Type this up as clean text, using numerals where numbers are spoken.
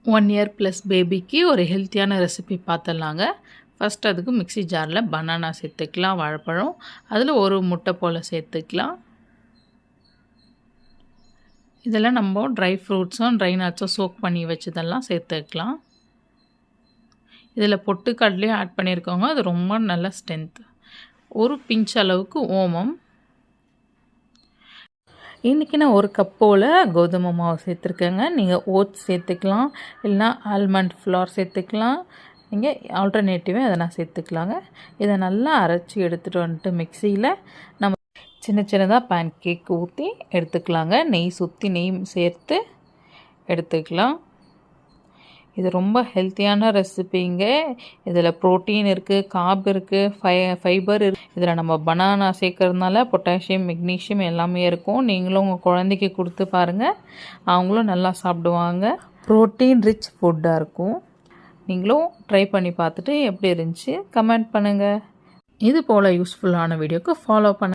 1 year plus பேபிக்கு ஒரு ஹெல்த்தியான ரெசிபி பார்த்துடலாங்க. ஃபஸ்ட் அதுக்கு மிக்ஸி ஜாரில் பனானா சேர்த்துக்கலாம், வாழைப்பழம், அதில் ஒரு முட்டை போல் சேர்த்துக்கலாம். இதெல்லாம் நம்ம ட்ரை ஃப்ரூட்ஸும் ட்ரை நட்ஸும் சோக் பண்ணி வச்சதெல்லாம் சேர்த்துக்கலாம். இதில் பொட்டுக்கடலையும் ஆட் பண்ணியிருக்கோங்க, அது ரொம்ப நல்ல ஸ்ட்ரென்த். ஒரு பிஞ்ச் அளவுக்கு ஓமம். இன்றைக்கி நான் ஒரு கப் போல் கோதுமை மாவு சேர்த்துருக்கேங்க. நீங்கள் ஓட்ஸ் சேர்த்துக்கலாம், இல்லைனா ஆல்மண்ட் ஃப்ளார் சேர்த்துக்கலாம். நீங்கள் ஆல்டர்னேட்டிவே அதை நான் சேர்த்துக்கலாங்க. இதை நல்லா அரைச்சி எடுத்துகிட்டு வந்துட்டு மிக்சியில் நம்ம சின்ன சின்னதாக பேன் கேக் ஊற்றி எடுத்துக்கலாங்க. நெய் சுற்றி நெய் சேர்த்து எடுத்துக்கலாம். இது ரொம்ப ஹெல்த்தியான ரெசிபிங்க. இதில் ப்ரோட்டீன் இருக்குது, கார்ப் இருக்குது, ஃபைபர் இருக்குது. இதில் நம்ம பனானா சேர்க்கறதுனால பொட்டாசியம், மெக்னீஷியம் எல்லாமே இருக்கும். நீங்களும் உங்கள் குழந்தைக்கு கொடுத்து பாருங்கள், அவங்களும் நல்லா சாப்பிடுவாங்க. ப்ரோட்டீன் ரிச் ஃபுட்டாக இருக்கும். நீங்களும் ட்ரை பண்ணி பார்த்துட்டு எப்படி இருந்துச்சு கமெண்ட் பண்ணுங்கள். இது போல் யூஸ்ஃபுல்லான வீடியோக்கு ஃபாலோ பண்ணுங்கள்.